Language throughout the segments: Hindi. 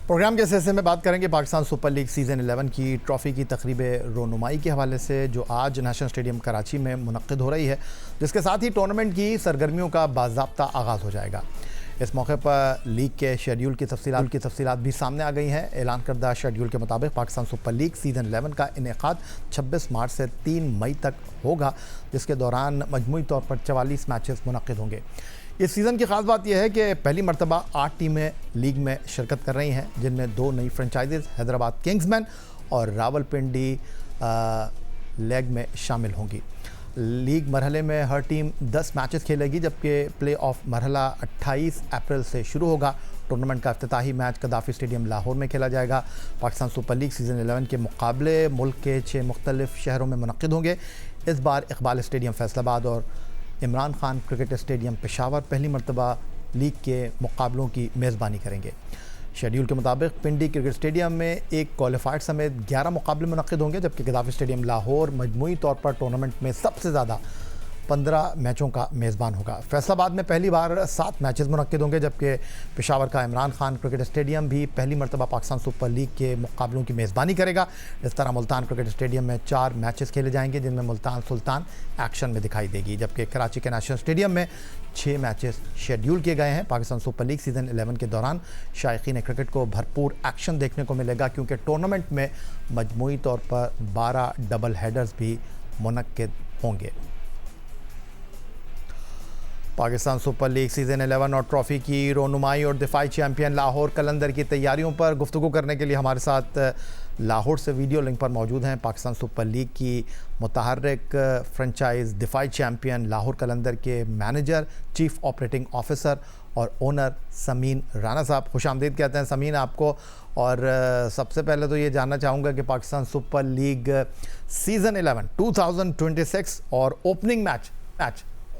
प्रोग्राम के सिलसिले में बात करेंगे पाकिस्तान सुपर लीग सीज़न 11 की ट्रॉफ़ी की तकरीब रोनुमाई के हवाले से, जो आज नेशनल स्टेडियम कराची में मुनक्किद हो रही है, जिसके साथ ही टूर्नामेंट की सरगर्मियों का बाज़ाब्ता आगाज़ हो जाएगा। इस मौके पर लीग के शेड्यूल की तफसीलात भी सामने आ गई हैं। ऐलान करदा शेड्यूल के मुताबिक पाकिस्तान सुपर लीग सीज़न 11 का इनेकाद 26 मार्च से 3 मई तक होगा, जिसके दौरान मजमूई तौर पर 44 मैचेस मुनक्किद होंगे। इस सीज़न की ख़ास बात यह है कि पहली मरतबा 8 टीमें लीग में शिरकत कर रही हैं, जिनमें 2 नई फ्रेंचाइजीज़ हैदराबाद किंग्समैन और रावलपिंडी लेग में शामिल होंगी। लीग मरहले में हर टीम 10 मैचेस खेलेगी, जबकि प्ले ऑफ मरहला 28 अप्रैल से शुरू होगा। टूर्नामेंट का इफ्तिताही मैच गद्दाफ़ी स्टेडियम लाहौर में खेला जाएगा। पाकिस्तान सुपर लीग सीज़न 11 के मुकाबले मुल्क के 6 मुख्तलिफ शहरों में मुनक्किद होंगे। इस बार इकबाल स्टेडियम फैसलाबाद और इमरान खान क्रिकेट स्टेडियम पेशावर पहली मरतबा लीग के मुकाबलों की मेज़बानी करेंगे। शेड्यूल के मुताबिक पिंडी क्रिकेट स्टेडियम में एक क्वालिफाइड समेत 11 मुकाबले मुनक्किद होंगे, जबकि गद्दाफ़ी स्टेडियम लाहौर मजमूई तौर पर टूर्नामेंट में सबसे ज़्यादा 15 मैचों का मेज़बान होगा। फैसलाबाद में पहली बार 7 मैचेस मुनक्किद होंगे, जबकि पेशावर का इमरान खान क्रिकेट स्टेडियम भी पहली मरतबा पाकिस्तान सुपर लीग के मुकाबलों की मेज़बानी करेगा। इस तरह मुल्तान क्रिकेट स्टेडियम में 4 मैचेस खेले जाएंगे, जिनमें मुल्तान सुल्तान एक्शन में दिखाई देगी, जबकि कराची के नेशनल स्टेडियम में 6 मैचेस शेड्यूल किए गए हैं। पाकिस्तान सुपर लीग सीज़न 11 के दौरान शायकीन क्रिकेट को भरपूर एक्शन देखने को मिलेगा, क्योंकि टूर्नामेंट में मजमूई तौर पर 12 डबल हेडर्स भी मुनक्किद होंगे। पाकिस्तान सुपर लीग सीज़न 11 और ट्रॉफ़ी की रोनुमाई और दिफाई चैम्पियन लाहौर कलंदर की तैयारियों पर गुफ्तगू करने के लिए हमारे साथ लाहौर से वीडियो लिंक पर मौजूद हैं पाकिस्तान सुपर लीग की मुतहर्रिक फ्रेंचाइज दिफाई चैम्पियन लाहौर कलंदर के मैनेजर, चीफ़ ऑपरेटिंग ऑफिसर और ओनर समीन राना साहब। खुशामदीद कहते हैं समीन आपको। और सबसे पहले तो ये जानना चाहूँगा कि पाकिस्तान सुपर लीग सीज़न 11 2026 और ओपनिंग मैच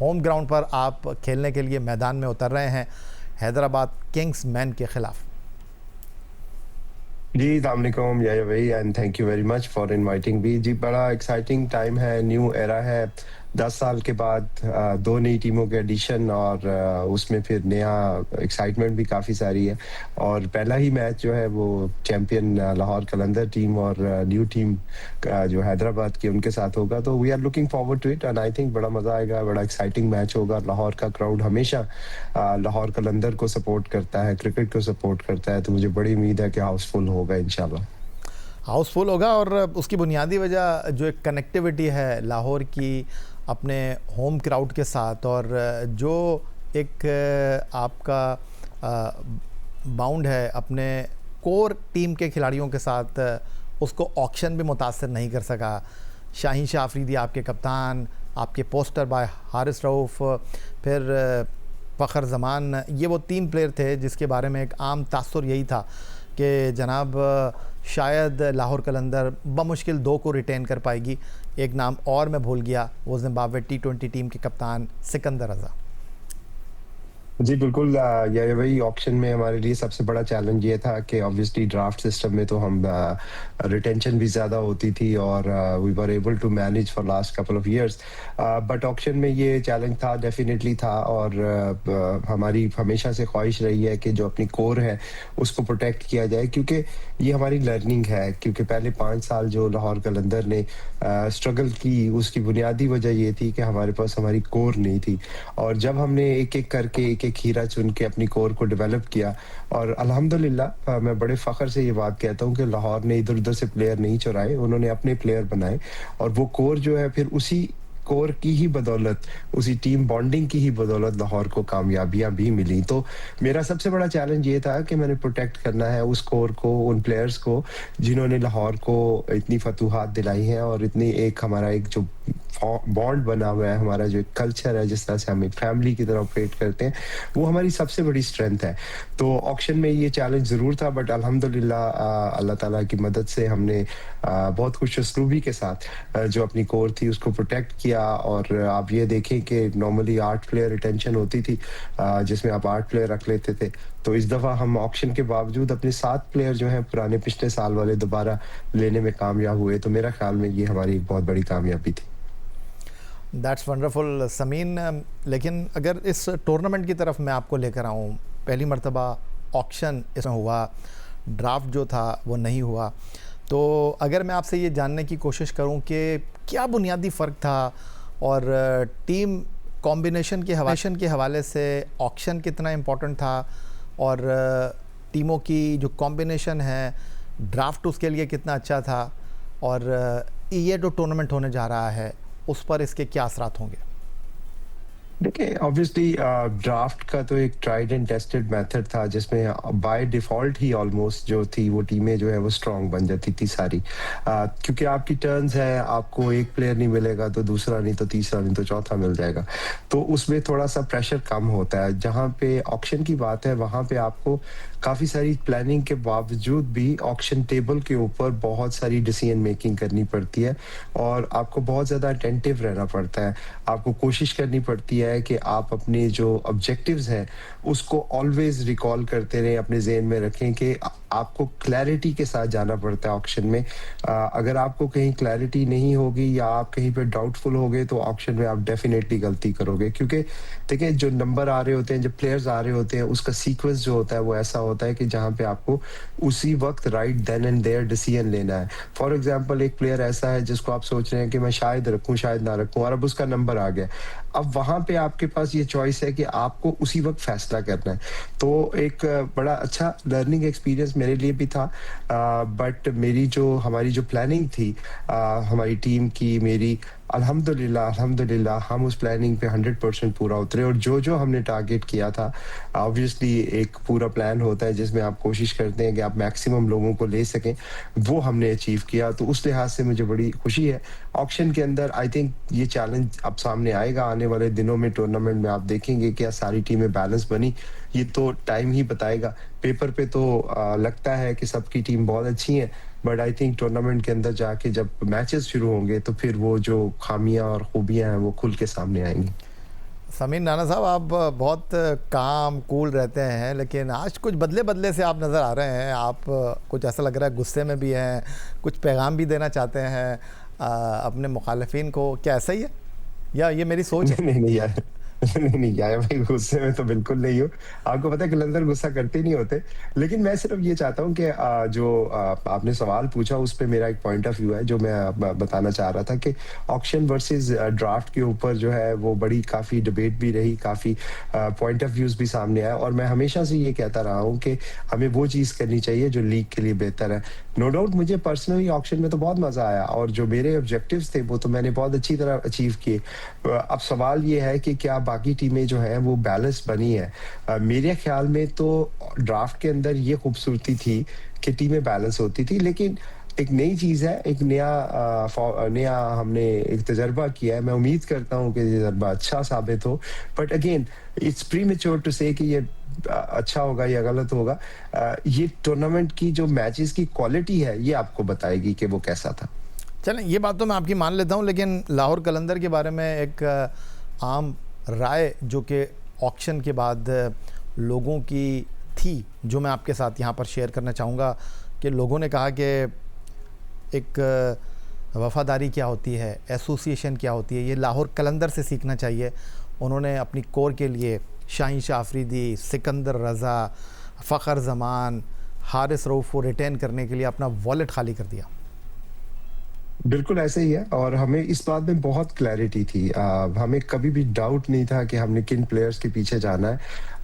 होम ग्राउंड पर आप खेलने के लिए मैदान में उतर रहे हैं हैदराबाद किंग्समैन के खिलाफ। जी अस्सलाम वालेकुम या भाई, and thank you very much for inviting me. जी बड़ा एक्साइटिंग टाइम है, न्यू एरा है। 10 साल के बाद 2 नई टीमों के एडिशन और उसमें फिर नया एक्साइटमेंट भी काफ़ी सारी है। और पहला ही मैच जो है वो चैंपियन लाहौर कलंदर टीम और न्यू टीम का जो हैदराबाद की उनके साथ होगा, तो we are looking forward to it and I think बड़ा मज़ा आएगा, बड़ा एक्साइटिंग मैच होगा। लाहौर का क्राउड हमेशा लाहौर कलंदर को सपोर्ट करता है, क्रिकेट को सपोर्ट करता है, तो मुझे बड़ी उम्मीद है कि हाउसफुल होगा इंशाल्लाह। हाउसफुल होगा और उसकी बुनियादी वजह जो एक कनेक्टिविटी है लाहौर की अपने होम क्राउड के साथ, और जो एक आपका बाउंड है अपने कोर टीम के खिलाड़ियों के साथ, उसको ऑक्शन भी मुतासर नहीं कर सका। शाहीन शाह अफरीदी आपके कप्तान, आपके पोस्टर बाय हारिस रऊफ़, फिर फ़खर ज़मान, ये वो 3 प्लेयर थे जिसके बारे में एक आम तासुर यही था कि जनाब शायद लाहौर कलंदर बमुश्किल 2 को रिटेन कर पाएगी। एक नाम और मैं भूल गया, वो ज़िम्बाब्वे T20 टीम के कप्तान सिकंदर रज़ा। जी बिल्कुल, ये वही ऑक्शन में हमारे लिए सबसे बड़ा चैलेंज ये था कि ऑब्वियसली ड्राफ्ट सिस्टम में तो हम रिटेंशन भी ज़्यादा होती थी और we were able to manage for last couple of years, but auction में ये चैलेंज था, डेफिनेटली था। और हमारी हमेशा से ख्वाहिश रही है कि जो अपनी कोर है उसको प्रोटेक्ट किया जाए, क्योंकि ये हमारी लर्निंग है। क्योंकि पहले 5 साल जो लाहौर कलंदर ने स्ट्रगल की, उसकी बुनियादी वजह ये थी कि हमारे पास हमारी कोर नहीं थी। और जब हमने एक-एक करके एक हीरा चुन के अपनी कोर को डेवलप किया, और अल्हम्दुलिल्लाह मैं बड़े फ़ख्र से ये बात कहता हूँ कि लाहौर ने इधर-उधर से प्लेयर नहीं चुराए, उन्होंने अपने प्लेयर बनाए। और वो कोर जो है फिर उसी कोर की ही बदौलत, उसी टीम बॉन्डिंग की ही बदौलत लाहौर को कामयाबियां भी मिली। तो मेरा सबसे बड़ा चैलेंज ये था कि मैंने प्रोटेक्ट करना है उस कोर को, उन प्लेयर्स को जिन्होंने लाहौर को इतनी फतूहात दिलाई हैं और इतनी एक हमारा एक जो बॉन्ड बना हुआ है, हमारा जो कल्चर है, जिस तरह से हम एक फैमिली की तरह ऑपरेट करते हैं, वो हमारी सबसे बड़ी स्ट्रेंथ है। तो ऑक्शन में ये चैलेंज ज़रूर था, बट अल्हम्दुलिल्लाह अल्लाह ताला की मदद से हमने बहुत खुश उसलूबी के साथ जो अपनी कोर थी उसको प्रोटेक्ट किया। और आप ये देखें कि नॉर्मली 8 प्लेयर रिटेंशन होती थी, जिसमें आप 8 प्लेयर रख लेते थे। तो इस दफ़ा हम ऑक्शन के बावजूद अपने 7 प्लेयर जो हैं पुराने पिछले साल वाले दोबारा लेने में कामयाब हुए। तो मेरा ख्याल में ये हमारी एक बहुत बड़ी कामयाबी थी। That's wonderful Sameen. लेकिन अगर इस टूर्नामेंट की तरफ मैं आपको लेकर आऊँ, पहली मरतबा ऑक्शन इसमें हुआ, ड्राफ्ट जो था वो नहीं हुआ। तो अगर मैं आपसे ये जानने की कोशिश करूं कि क्या बुनियादी फ़र्क था और टीम कॉम्बिनेशन के हवाले से ऑक्शन कितना इम्पोर्टेंट था और टीमों की जो कॉम्बिनेशन है ड्राफ्ट उसके लिए कितना अच्छा था और ये जो टूर्नामेंट होने जा रहा है उस पर इसके क्या असरात होंगे? देखिए ऑब्वियसली ड्राफ्ट का तो एक ट्राइड एंड टेस्टेड मेथड था जिसमें बाय डिफॉल्ट ही ऑलमोस्ट जो थी वो टीमें जो है वो स्ट्रांग बन जाती थी सारी, क्योंकि आपकी टर्न्स है, आपको एक प्लेयर नहीं मिलेगा तो दूसरा नहीं तो तीसरा नहीं तो चौथा मिल जाएगा, तो उसमें थोड़ा सा प्रेशर कम होता है। जहाँ पे ऑक्शन की बात है वहाँ पे आपको काफ़ी सारी प्लानिंग के बावजूद भी ऑक्शन टेबल के ऊपर बहुत सारी डिसीजन मेकिंग करनी पड़ती है और आपको बहुत ज़्यादा अटेंटिव रहना पड़ता है। आपको कोशिश करनी पड़ती है कि आप अपने जो ऑब्जेक्टिव्स हैं उसको ऑलवेज रिकॉल करते रहें, अपने ज़हन में रखें कि आपको क्लैरिटी के साथ जाना पड़ता है ऑक्शन में। अगर आपको कहीं क्लैरिटी नहीं होगी या आप कहीं पे डाउटफुल होगे तो ऑक्शन में आप डेफिनेटली गलती करोगे, क्योंकि देखिए जो नंबर आ रहे होते हैं, जो प्लेयर्स आ रहे होते हैं, उसका सीक्वेंस जो होता है वो ऐसा होता है कि जहाँ पे आपको उसी वक्त right then and there decision लेना है। फॉर एग्जांपल एक प्लेयर ऐसा है जिसको आप सोच रहे हैं कि मैं शायद रखूं शायद ना रखूं और अब उसका नंबर आ गया, अब वहां पे आपके पास ये चॉइस है कि आपको उसी वक्त फैसला करना है। तो एक बड़ा अच्छा लर्निंग एक्सपीरियंस मेरे लिए भी था, बट मेरी जो हमारी जो प्लानिंग थी हमारी टीम की, मेरी अल्हम्दुलिल्लाह अल्हम्दुलिल्लाह हम उस प्लानिंग पे 100% पूरा उतरे और जो जो हमने टारगेट किया था, ऑब्वियसली एक पूरा प्लान होता है जिसमें आप कोशिश करते हैं कि आप मैक्सिमम लोगों को ले सकें, वो हमने अचीव किया। तो उस लिहाज से मुझे बड़ी खुशी है। ऑक्शन के अंदर आई थिंक ये चैलेंज अब सामने आएगा आने वाले दिनों में, टूर्नामेंट में आप देखेंगे क्या सारी टीमें बैलेंस बनी, ये तो टाइम ही बताएगा। पेपर पे तो लगता है कि सबकी टीम बहुत अच्छी है, बट आई थिंक टूर्नामेंट के अंदर जाके जब मैचेस शुरू होंगे तो फिर वो जो खामियां और खूबियां हैं वो खुल के सामने आएंगी। समीर नाना साहब, आप बहुत काम कूल रहते हैं लेकिन आज कुछ बदले बदले से आप नज़र आ रहे हैं। आप कुछ ऐसा लग रहा है गुस्से में भी हैं, कुछ पैगाम भी देना चाहते हैं अपने मुखालिफिन को, क्या ऐसा ही है या ये मेरी सोच है? नहीं नहीं यार नहीं नहीं यार भाई गुस्से में तो बिल्कुल नहीं हूँ। आपको पता है कलंदर गुस्सा करते नहीं होते, लेकिन मैं सिर्फ ये चाहता हूँ कि जो आपने सवाल पूछा उस पे मेरा एक पॉइंट ऑफ व्यू है जो मैं बताना चाह रहा था कि ऑक्शन वर्सेस ड्राफ्ट के ऊपर जो है वो बड़ी काफी डिबेट भी रही, काफी पॉइंट ऑफ व्यूज भी सामने आया और मैं हमेशा से ये कहता रहा हूँ कि हमें वो चीज करनी चाहिए जो लीग के लिए बेहतर है। नो डाउट मुझे पर्सनली ऑक्शन में तो बहुत मजा आया और जो मेरे ऑब्जेक्टिव्स थे वो तो मैंने बहुत अच्छी तरह अचीव किए। अब सवाल ये है कि क्या बाकी टीमें जो हैं वो बैलेंस बनी है? मेरे ख्याल में तो ड्राफ्ट के अंदर ये खूबसूरती थी कि टीमें बैलेंस होती थी, लेकिन एक नई चीज है, एक नया हमने एक तजर्बा किया है। मैं उम्मीद करता हूँ कि ये तजर्बा अच्छा साबित हो, but again it's premature to say कि ये अच्छा होगा या गलत होगा। ये टूर्नामेंट की जो मैचेस की क्वालिटी है ये आपको बताएगी कि वो कैसा था। चलें, ये बात तो मैं आपकी मान लेता हूँ, लेकिन लाहौर कलंदर के बारे में एक आम राय जो कि ऑक्शन के बाद लोगों की थी, जो मैं आपके साथ यहाँ पर शेयर करना चाहूँगा कि लोगों ने कहा कि एक वफ़ादारी क्या होती है, एसोसिएशन क्या होती है, ये लाहौर कलंदर से सीखना चाहिए। उन्होंने अपनी कोर के लिए शाहीन शाह अफरीदी, सिकंदर रज़ा, फ़खर ज़मान, हारिस रऊफ़ को रिटेन करने के लिए अपना वॉलेट खाली कर दिया। बिल्कुल ऐसे ही है और हमें इस बात में बहुत क्लैरिटी थी। हमें कभी भी डाउट नहीं था कि हमने किन प्लेयर्स के पीछे जाना है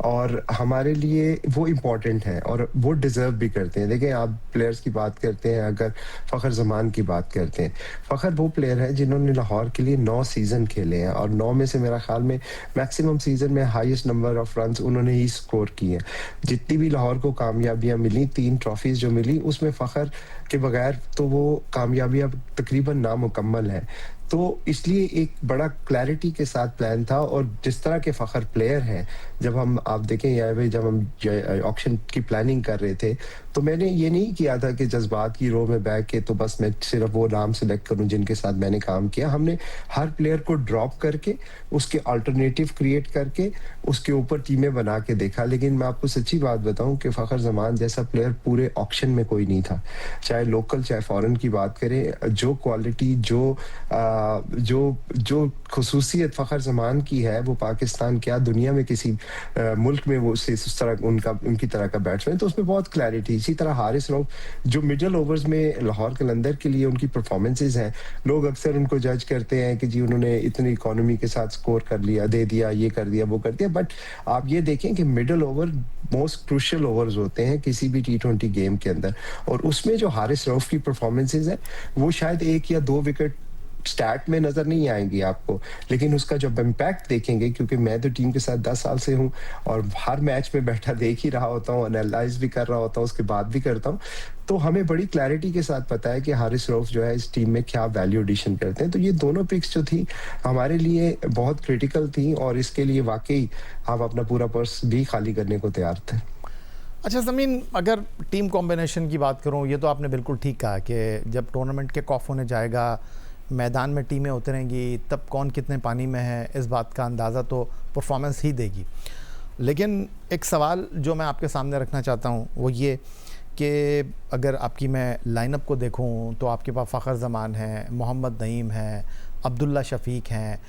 और हमारे लिए वो इम्पोर्टेंट है और वो डिज़र्व भी करते हैं। देखिए आप प्लेयर्स की बात करते हैं, अगर फ़खर ज़मान की बात करते हैं, फ़खर वो प्लेयर है जिन्होंने लाहौर के लिए 9 सीज़न खेले हैं और 9 में से मेरा ख्याल में मैक्सिमम सीज़न में हाईएस्ट नंबर ऑफ रन्स उन्होंने ही स्कोर किए हैं। जितनी भी लाहौर को कामयाबियाँ मिली, 3 ट्रॉफीज़ जो मिली उसमें फ़खर के बगैर तो वो कामयाबियाँ तकरीबन नामुकम्मल है। तो इसलिए एक बड़ा क्लैरिटी के साथ प्लान था और जिस तरह के फ़खर प्लेयर हैं, जब हम आप देखें यार भाई जब हम ऑक्शन की प्लानिंग कर रहे थे तो मैंने ये नहीं किया था कि जज्बात की रो में बैठ के तो बस मैं सिर्फ वो नाम सेलेक्ट करूं जिनके साथ मैंने काम किया। हमने हर प्लेयर को ड्रॉप करके उसके अल्टरनेटिव क्रिएट करके उसके ऊपर टीमें बना के देखा। लेकिन मैं आपको सच्ची बात बताऊं कि फ़खर ज़मान जैसा प्लेयर पूरे ऑक्शन में कोई नहीं था, चाहे लोकल चाहे फॉरेन की बात करें। जो क्वालिटी जो जो जो ख़ुसूसियत फ़खर ज़मान की है, वो पाकिस्तान क्या दुनिया में किसी मुल्क में वो उस तरह उनकी तरह का बैट्समैन, तो उसमें बहुत क्लैरिटी। इसी तरह हारिस रऊफ़ जो मिडल ओवर्स में लाहौर कलंदर के लिए उनकी परफॉर्मेंसेज़ हैं, लोग अक्सर उनको जज करते हैं कि जी उन्होंने इतनी इकॉनमी के साथ स्कोर कर लिया, दे दिया, ये कर दिया, वो कर दिया। बट आप ये देखें कि middle over most crucial overs होते हैं किसी भी टी20 गेम के अंदर, और उसमें जो हारिस रऊफ़ की परफॉर्मेंसेज़ हैं, वो शायद 1 या 2 विकेट स्टैट में नज़र नहीं आएँगी आपको, लेकिन उसका जब इम्पैक्ट देखेंगे, क्योंकि मैं तो टीम के साथ 10 साल से हूँ और हर मैच में बैठा देख ही रहा होता हूँ, एनालाइज़ भी कर रहा होता हूँ, उसके बाद भी करता हूँ। तो हमें बड़ी क्लैरिटी के साथ पता है कि हारिस रऊफ़ जो है इस टीम में क्या वैल्यू एडिशन करते हैं। तो ये दोनों पिक्स जो थी हमारे लिए बहुत क्रिटिकल थी, और इसके लिए वाक़ई हम अपना पूरा पर्स भी खाली करने को तैयार थे। अच्छा ज़मीन, अगर टीम कॉम्बिनेशन की बात करूं, ये तो आपने बिल्कुल ठीक कहा कि जब टूर्नामेंट के ऑफ होने जाएगा, मैदान में टीमें उतरेंगी, तब कौन कितने पानी में है इस बात का अंदाज़ा तो परफॉर्मेंस ही देगी। लेकिन एक सवाल जो मैं आपके सामने रखना चाहता हूं वो ये कि अगर आपकी मैं लाइनअप को देखूं तो आपके पास फ़खर ज़मान है, मोहम्मद नईम है, अब्दुल्ला शफ़ीक हैं,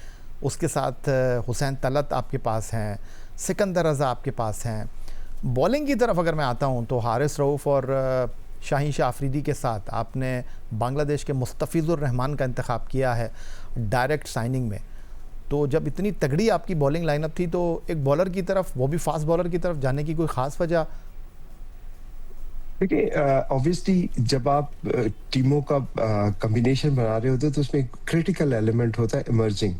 उसके साथ हुसैन तलत आपके पास हैं, सिकंदर रज़ा आपके पास हैं। बॉलिंग की तरफ अगर मैं आता हूं तो हारिस रऊफ़ और शाहीन शाह अफरीदी के साथ आपने बांग्लादेश के मुस्तफ़िज़ुर रहमान का इंतखाब किया है डायरेक्ट साइनिंग में। तो जब इतनी तगड़ी आपकी बॉलिंग लाइनअप थी, तो एक बॉलर की तरफ, वो भी फास्ट बॉलर की तरफ जाने की कोई ख़ास वजह? देखिए, ऑब्वियसली जब आप टीमों का कॉम्बिनेशन बना रहे होते हो तो उसमें क्रिटिकल एलिमेंट होता है इमर्जिंग।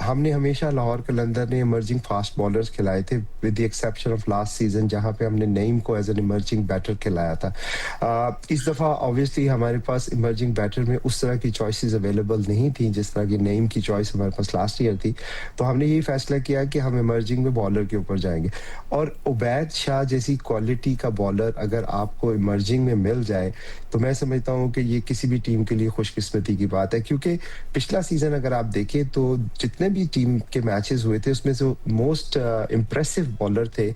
हमने हमेशा लाहौर कलंदर ने इमर्जिंग फास्ट बॉलर्स खिलाए थे, with the exception of last season जहां पे हमने नईम को एज एन इमर्जिंग बैटर खिलाया था। इस दफ़ा ऑब्वियसली हमारे पास इमर्जिंग बैटर में उस तरह की चॉइसेस अवेलेबल नहीं थी जिस तरह की नईम की चॉइस हमारे पास लास्ट ईयर थी। तो हमने यही फैसला किया कि हम इमर्जिंग में बॉलर के ऊपर जाएंगे, और उबैद शाह जैसी क्वालिटी का बॉलर अगर आपको इमर्जिंग में मिल जाए तो मैं समझता हूं कि ये किसी भी टीम के लिए खुशकिस्मती की बात है। क्योंकि पिछला सीजन अगर आप देखें तो जितने भी टीम के मैचेस हुए थे उसमें जो मोस्ट इम्प्रेसिव बॉलर थे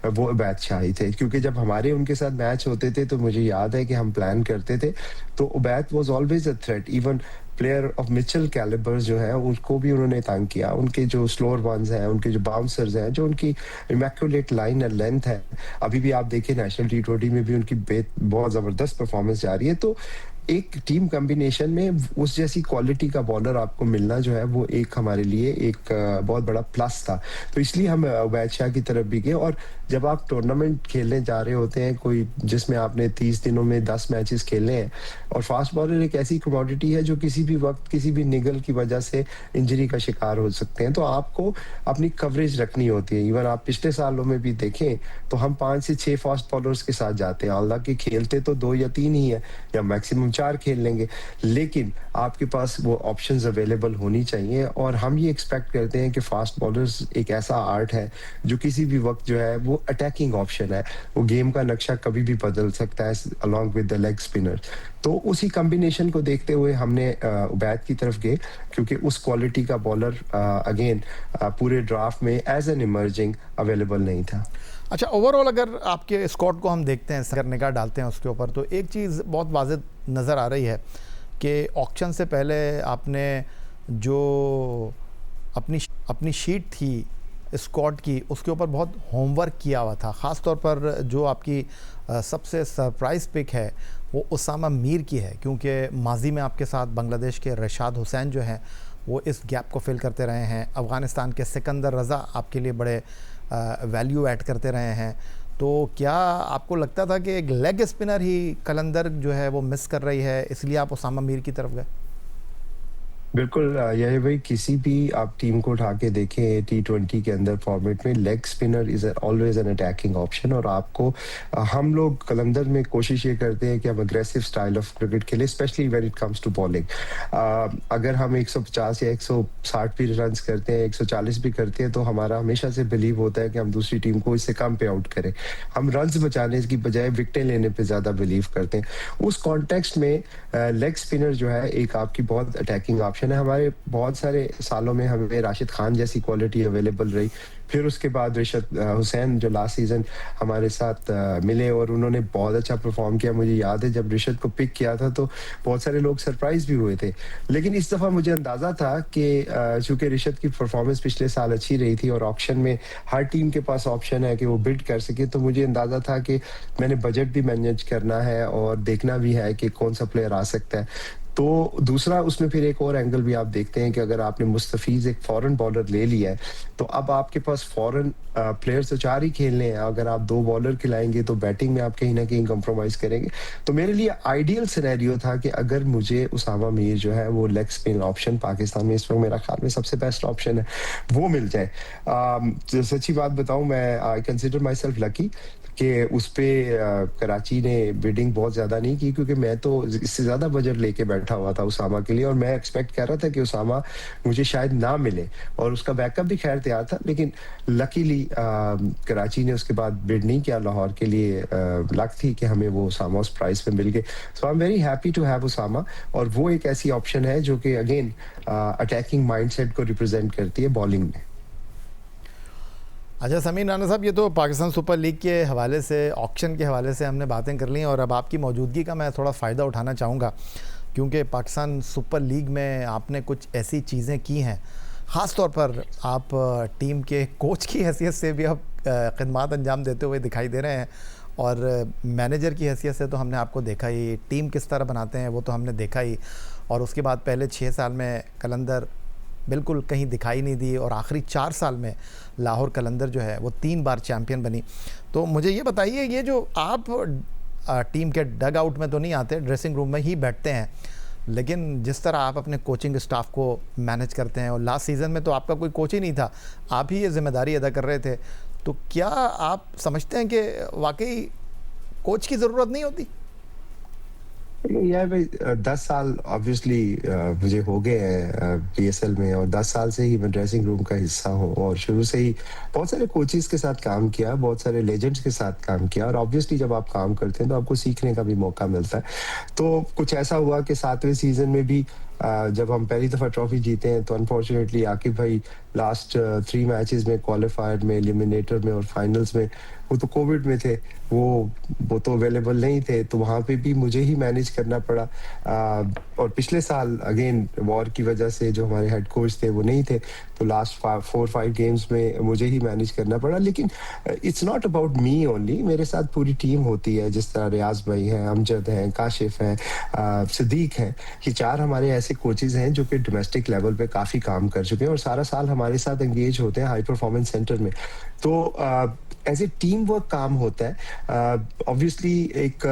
वो उबैद शाह ही थे। क्योंकि जब हमारे उनके साथ मैच होते थे तो मुझे याद है कि हम प्लान करते थे, तो Ubaid was always a threat. Even player of Mitchell calibres जो है उनको भी उन्होंने तंग किया। उनके जो स्लोअर वंस हैं, उनके जो बाउंसर्स हैं, जो उनकी इमैक्युलेट लाइन एंड लेंथ है, अभी भी आप देखिए नेशनल टी20 में भी उनकी बहुत जबरदस्त परफॉर्मेंस जा रही है। तो एक टीम कॉम्बिनेशन में उस जैसी क्वालिटी का बॉलर आपको मिलना जो है वो एक हमारे लिए एक बहुत बड़ा प्लस था। तो इसलिए हम उबैद शाह की तरफ भी गए। और जब आप टूर्नामेंट खेलने जा रहे होते हैं कोई जिसमें आपने 30 दिनों में 10 मैचेस खेलने हैं, और फास्ट बॉलर एक ऐसी कमोडिटी है जो किसी भी वक्त किसी भी निगल की वजह से इंजरी का शिकार हो सकते हैं, तो आपको अपनी कवरेज रखनी होती है। इवन आप पिछले सालों में भी देखें तो हम 5 से 6 फास्ट बॉलर्स के साथ जाते हैं, हालांकि खेलते तो 2 या 3 ही है, या मैक्सिमम 4 खेल लेंगे, लेकिन आपके पास वो ऑप्शंस अवेलेबल होनी चाहिए। और हम ये एक्सपेक्ट करते हैं कि फास्ट बॉलर्स एक ऐसा आर्ट है जो किसी भी वक्त जो है वो अटैकिंग ऑप्शन है, वो गेम का नक्शा कभी भी बदल सकता है along with the leg spinner. तो उसी कॉम्बिनेशन को देखते हुए हमने उबैद की तरफ गए, क्योंकि उस क्वालिटी का बॉलर अगेन पूरे ड्राफ्ट में एज एन इमर्जिंग अवेलेबल नहीं था। अच्छा, ओवरऑल अगर आपके स्क्वाड को हम देखते हैं, अगर निगाह डालते हैं उसके ऊपर, तो एक चीज़ बहुत वाज़ेह नज़र आ रही है कि ऑक्शन से पहले आपने जो अपनी शीट थी स्क्वाड की, उसके ऊपर बहुत होमवर्क किया हुआ था। ख़ास तौर पर जो आपकी सबसे सरप्राइज़ पिक है वो उसामा मीर की है, क्योंकि माजी में आपके साथ बांग्लादेश के रशाद हुसैन जो हैं वो इस गैप को फिल करते रहे हैं। अफ़गानिस्तान के सिकंदर रज़ा आपके लिए बड़े वैल्यू ऐड करते रहे हैं। तो क्या आपको लगता था कि एक लेग स्पिनर ही कलंदर जो है वो मिस कर रही है, इसलिए आप उसामा मीर की तरफ गए? बिल्कुल, यही भाई किसी भी आप टीम को उठा के देखें टी20 के अंदर फॉर्मेट में leg spinner is always an attacking option. और आपको हम लोग कलंदर में कोशिश ये करते हैं कि हम अग्रेसिव स्टाइल ऑफ क्रिकेट खेलें, specially when it comes to bowling. अगर हम 150 या 160 भी रन करते हैं, 140 भी करते हैं, तो हमारा हमेशा से बिलीव होता है कि हम दूसरी टीम को इससे कम पे आउट करें। हम रन बचाने की बजाय विकेटें लेने पर ज़्यादा बिलीव करते हैं। उस कॉन्टेक्स्ट में लेग स्पिनर जो है एक आपकी बहुत अटैकिंग ऑप्शन ऑप्शन है। हमारे बहुत सारे सालों में हमें राशिद खान जैसी क्वालिटी अवेलेबल रही। फिर उसके बाद रिशद हुसैन जो लास्ट सीज़न हमारे साथ मिले और उन्होंने बहुत अच्छा परफ़ॉर्म किया। मुझे याद है जब रिशद को पिक किया था तो बहुत सारे लोग सरप्राइज़ भी हुए थे। लेकिन इस दफ़ा मुझे अंदाज़ा था कि चूँकि रिशद की परफ़ॉर्मेंस पिछले साल अच्छी रही थी और ऑक्शन में हर टीम के पास ऑप्शन है कि वो बिड कर सके, तो मुझे अंदाज़ा था कि मैंने बजट भी मैनेज करना है और देखना भी है कि कौन-सा प्लेयर आ सकता है। तो दूसरा उसमें फिर एक और एंगल भी आप देखते हैं कि अगर आपने मुस्तफ़ीज़ एक फ़ॉरेन बॉलर ले लिया है, तो अब आपके पास फ़ॉरेन प्लेयर्स तो 4 ही खेलने हैं। अगर आप 2 बॉलर खिलाएँगे तो बैटिंग में आप कहीं न कहीं कॉम्प्रोमाइज़ करेंगे। तो मेरे लिए आइडियल सिनेरियो था कि अगर मुझे उसामा मीर जो है वो लेग स्पिन ऑप्शन पाकिस्तान में इस वक़्त मेरा ख़्याल में सबसे बेस्ट ऑप्शन है, वो मिल जाए। जो सच्ची बात बताऊँ, मैं I consider my self lucky कि उस पे कराची ने बिडिंग बहुत ज़्यादा नहीं की, क्योंकि मैं तो इससे ज़्यादा बजट लेके बैठा हुआ था उसामा के लिए और मैं एक्सपेक्ट कर रहा था कि उसामा मुझे शायद ना मिले और उसका बैकअप भी खैर तैयार था। लेकिन लकीली कराची ने उसके बाद बिड नहीं किया लाहौर के लिए। लक थी कि हमें वो उसामा उस प्राइस पे मिल गए। So I am very happy to have Usama और वो एक ऐसी ऑप्शन है जो कि अगेन अटैकिंग माइंडसेट को रिप्रेजेंट करती है बॉलिंग में। अच्छा समीर राना साहब, ये तो पाकिस्तान सुपर लीग के हवाले से, ऑक्शन के हवाले से हमने बातें कर ली और अब आपकी मौजूदगी का मैं थोड़ा फ़ायदा उठाना चाहूँगा, क्योंकि पाकिस्तान सुपर लीग में आपने कुछ ऐसी चीज़ें की हैं, ख़ास तौर पर आप टीम के कोच की हैसियत से भी अब खिदमत अंजाम देते हुए दिखाई दे रहे हैं और मैनेजर की हैसियत से तो हमने आपको देखा ही, टीम किस तरह बनाते हैं वो तो हमने देखा ही, और उसके बाद पहले 6 साल में कलंदर बिल्कुल कहीं दिखाई नहीं दी और आखिरी 4 साल में लाहौर कलंदर जो है वो 3 बार चैम्पियन बनी। तो मुझे ये बताइए, ये जो आप टीम के डग आउट में तो नहीं आते, ड्रेसिंग रूम में ही बैठते हैं, लेकिन जिस तरह आप अपने कोचिंग स्टाफ को मैनेज करते हैं, और लास्ट सीज़न में तो आपका कोई कोच ही नहीं था, आप ही ये जिम्मेदारी अदा कर रहे थे, तो क्या आप समझते हैं कि वाकई कोच की ज़रूरत नहीं होती? यार भाई 10 साल ऑब्वियसली मुझे हो गए हैं पीएसएल में और 10 साल से ही मैं ड्रेसिंग रूम का हिस्सा हूँ और शुरू से ही बहुत सारे कोचेस के साथ काम किया, बहुत सारे लेजेंड्स के साथ काम किया और ऑब्वियसली जब आप काम करते हैं तो आपको सीखने का भी मौका मिलता है। तो कुछ ऐसा हुआ कि 7वें सीजन में भी जब हम पहली दफ़ा ट्रॉफी जीते हैं तो अनफॉर्चुनेटली आकिब भाई लास्ट 3 मैचेस में, क्वालिफायर में, एलिमिनेटर में और फाइनल्स में, वो तो कोविड में थे, वो तो अवेलेबल नहीं थे, तो वहाँ पे भी मुझे ही मैनेज करना पड़ा। और पिछले साल अगेन वॉर की वजह से जो हमारे हेड कोच थे वो नहीं थे, तो लास्ट 4-5 गेम्स में मुझे ही मैनेज करना पड़ा। लेकिन it's not about me only, मेरे साथ पूरी टीम होती है, जिस तरह रियाज भाई हैं, अमजद हैं, काशिफ हैं, सिद्दीक हैं। ये 4 हमारे ऐसे कोचेस हैं जो कि डोमेस्टिक लेवल पे काफ़ी काम कर चुके हैं और सारा साल हमारे साथ एंगेज होते हैं हाई परफॉर्मेंस सेंटर में। तो एज़ ए टीम वर्क काम होता है। ऑब्वियसली एक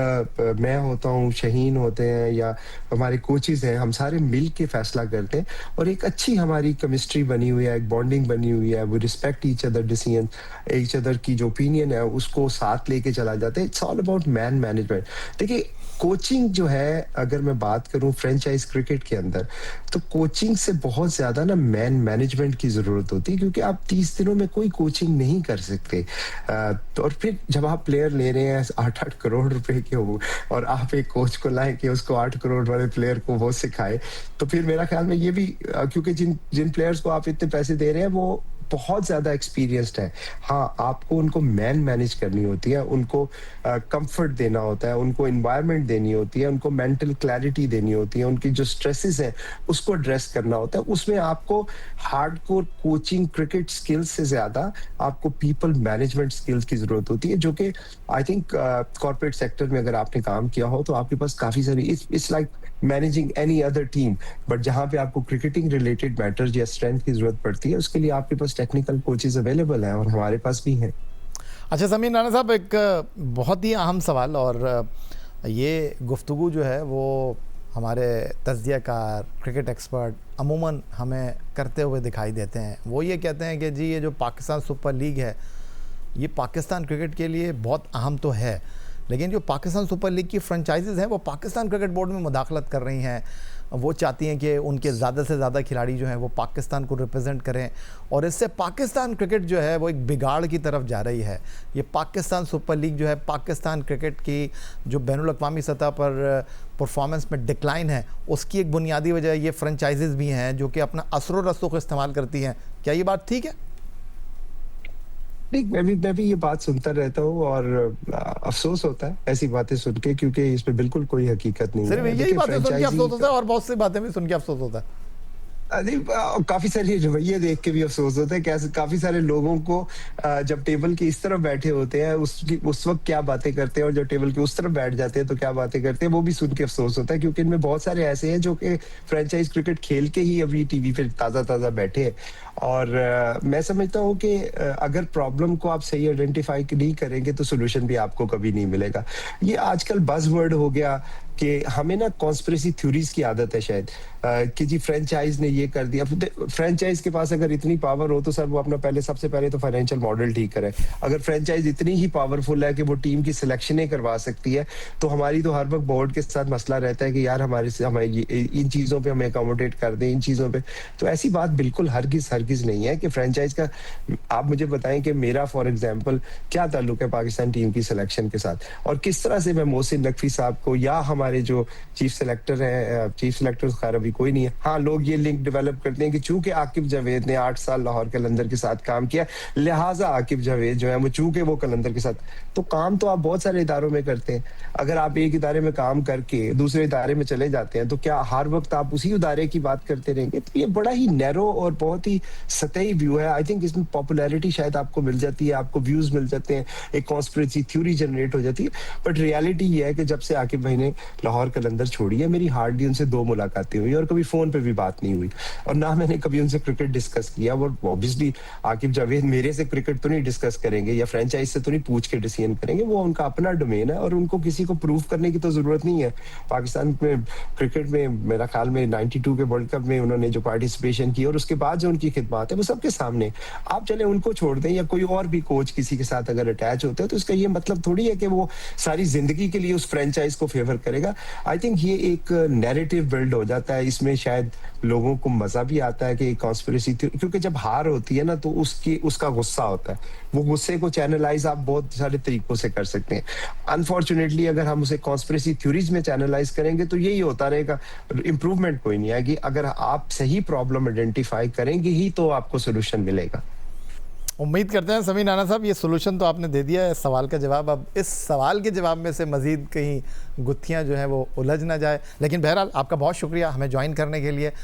मैं होता हूँ, शहीन होते हैं या हमारे कोचेस हैं, हम सारे मिल के फैसला करते हैं और एक अच्छी हमारी केमिस्ट्री बनी हुई है, एक बॉन्डिंग बनी हुई है। We respect each other decision, each other की जो ओपिनियन है उसको साथ लेके चला जाता है। It's all about man management. देखिए कोचिंग जो है, अगर मैं बात करूं फ्रेंचाइज क्रिकेट के अंदर, तो कोचिंग से बहुत ज्यादा ना मैन मैनेजमेंट की जरूरत होती है, क्योंकि आप 30 दिनों में कोई कोचिंग नहीं कर सकते। तो और फिर जब आप प्लेयर ले रहे हैं 8-8 करोड़ रुपए के हो और आप एक कोच को लाए कि उसको 8 करोड़ वाले प्लेयर को वो सिखाए, तो फिर मेरा ख्याल में ये भी क्योंकि जिन जिन प्लेयर्स को आप इतने पैसे दे रहे हैं वो बहुत ज्यादा एक्सपीरियंस्ड है। हाँ, आपको उनको मैन मैनेज करनी होती है, उनको कंफर्ट देना होता है, उनको एनवायरनमेंट देनी होती है, उनको मेंटल क्लैरिटी देनी होती है, उनकी जो स्ट्रेसेस हैं उसको एड्रेस करना होता है। उसमें आपको हार्डकोर कोचिंग क्रिकेट स्किल्स से ज्यादा आपको पीपल मैनेजमेंट स्किल्स की जरूरत होती है, जो कि आई थिंक कॉर्पोरेट सेक्टर में अगर आपने काम किया हो तो आपके पास काफी सारी, it's like managing any other team, but जहां पे आपको क्रिकेटिंग रिलेटेड मैटर्स या स्ट्रेंथ की जरूरत पड़ती है उसके लिए आपके पास टेक्निकल कोचेस अवेलेबल हैं और हमारे पास भी हैं। अच्छा समीर राना साहब, एक बहुत ही अहम सवाल, और ये गुफ्तगू जो है वो हमारे तज्ज़ियाकार क्रिकेट एक्सपर्ट अमूमन हमें करते हुए दिखाई देते हैं। वो ये कहते हैं कि जी ये जो पाकिस्तान सुपर लीग है ये पाकिस्तान क्रिकेट के लिए बहुत अहम तो है, लेकिन जो पाकिस्तान सुपर लीग की फ्रेंचाइजीज़ हैं वो पाकिस्तान क्रिकेट बोर्ड में मुदाखलत कर रही हैं, वो चाहती हैं कि उनके ज़्यादा से ज़्यादा खिलाड़ी जो हैं वो पाकिस्तान को रिप्रेजेंट करें, और इससे पाकिस्तान क्रिकेट जो है वो एक बिगाड़ की तरफ जा रही है। ये पाकिस्तान सुपर लीग जो है, पाकिस्तान क्रिकेट की जो बैनुल अक़वामी सतह पर परफॉर्मेंस में डिक्लाइन है, उसकी एक बुनियादी वजह ये फ्रेंचाइजीज़ भी हैं जो कि अपना असर व रसूख इस्तेमाल करती हैं। क्या ये बात ठीक है? नहीं, मैं भी ये बात सुनता रहता हूँ और अफ़सोस होता है ऐसी बातें सुन के, क्योंकि इसमें बिल्कुल कोई हकीकत नहीं सिर्फ है। यही देखिए बातें सुन के फ्रेंचाइज़ी अफ़सोस होता है और बहुत सी बातें भी सुन के अफ़सोस होता है। नहीं, काफ़ी सारे रवैये देख के भी अफ़सोस होता है। कैसे काफ़ी सारे लोगों को जब टेबल के इस तरफ बैठे होते हैं, उस वक़्त क्या बातें करते हैं, और जब टेबल के उस तरफ बैठ जाते हैं तो क्या बातें करते हैं, वो भी सुन के अफ़सोस होता है। क्योंकि इनमें बहुत सारे ऐसे हैं जो कि फ्रेंचाइज़ क्रिकेट खेल के ही अभी टीवी पे ताज़ा-ताज़ा बैठे हैं। और मैं समझता हूँ कि अगर प्रॉब्लम को आप सही आइडेंटिफ़ाई नहीं करेंगे तो सॉल्यूशन भी आपको कभी नहीं मिलेगा। ये आजकल बज़वर्ड हो गया कि हमें ना कॉन्स्पिरेसी थ्योरीज़ की आदत है शायद, कि जी फ्रेंचाइज़ ने ये कर दिया। फ्रेंचाइज़ के पास अगर इतनी पावर हो तो सर वो अपना सबसे पहले तो फाइनेंशियल मॉडल ठीक करे। अगर फ्रेंचाइज़ इतनी ही पावरफुल है कि वो टीम की सिलेक्शनें करवा सकती है, तो हमारी तो हर वक़्त बोर्ड के साथ मसला रहता है कि यार हमारे से हमें इन चीज़ों पे हमें अकोमोडेट कर दें, इन चीज़ों पे। तो ऐसी बात बिल्कुल हरगिज़ नहीं है कि फ्रेंचाइज़ का। आप मुझे बताएँ कि मेरा फॉर एग्ज़ाम्पल क्या ताल्लुक है पाकिस्तान टीम की सिलेक्शन के साथ, और किस तरह से मैं मोहसिन नकवी साहब को या हमारे जो चीफ सेलेक्टर हैं, चीफ सेलेक्टर खैर अभी कोई नहीं है। हाँ, लोग ये लिंक डेवलप करते हैं कि चूंकि आकिब जावेद ने 8 साल लाहौर कलंदर के साथ काम किया, लिहाजा आकिब जावेद जो है वो चूंकि वो कलंदर के साथ, तो काम तो आप बहुत सारे इदारों में करते हैं। अगर आप एक इदारे में काम करके दूसरे इदारे में चले जाते हैं तो क्या हर वक्त आप उसी इदारे की बात करते रहेंगे? तो ये बड़ा ही नैरो और बहुत ही सतही व्यू है। आई थिंक इसमें पॉपुलैरिटी शायद आपको मिल जाती है, आपको व्यूज मिल जाते हैं, एक कॉन्स्पिरेसी थ्योरी जनरेट हो जाती है। बट रियलिटी ये है कि जब से आकिब भाई ने लाहौर कलंदर छोड़ी है, मेरी हार्डली उनसे 2 मुलाकातें हुई और कभी फोन पे भी बात नहीं हुई, और ना मैंने कभी उनसे क्रिकेट डिस्कस किया। वो ऑब्वियसली आकिब जावेद मेरे से क्रिकेट तो नहीं डिस्कस करेंगे या फ्रेंचाइज से तो नहीं पूछ के डिसीजन करेंगे, वो उनका अपना डोमेन है और उनको किसी को प्रूव करने की तो जरूरत नहीं है। पाकिस्तान में क्रिकेट में मेरा ख्याल में 92 के वर्ल्ड कप में उन्होंने जो पार्टिसिपेशन की और उसके बाद जो उनकी खिदमत है वो सबके सामने। आप चले उनको छोड़ दें या कोई और भी कोच किसी के साथ अगर अटैच होते हैं तो इसका ये मतलब थोड़ी है कि वो सारी जिंदगी के लिए उस फ्रेंचाइज को फेवर करेगा। आई थिंक ये एक नैरेटिव बिल्ड हो जाता है, इसमें शायद लोगों को मजा भी आता है कि कॉन्स्पिरेसी, क्योंकि जब हार होती है ना तो उसका गुस्सा होता है। वो गुस्से को चैनलाइज आप बहुत सारे तरीकों से कर सकते हैं। अनफॉर्चुनेटली अगर हम उसे कॉन्स्पिरेसी थ्योरीज में चैनलाइज करेंगे तो यही होता रहेगा, इंप्रूवमेंट कोई नहीं आएगी। अगर आप सही प्रॉब्लम आइडेंटिफाई करेंगे ही तो आपको सोल्यूशन मिलेगा। उम्मीद करते हैं समीर नाना साहब, ये सोल्यूशन तो आपने दे दिया है, सवाल का जवाब। अब इस सवाल के जवाब में से मज़ीद कहीं गुत्थियां जो हैं वो उलझ ना जाए। लेकिन बहरहाल आपका बहुत शुक्रिया हमें ज्वाइन करने के लिए।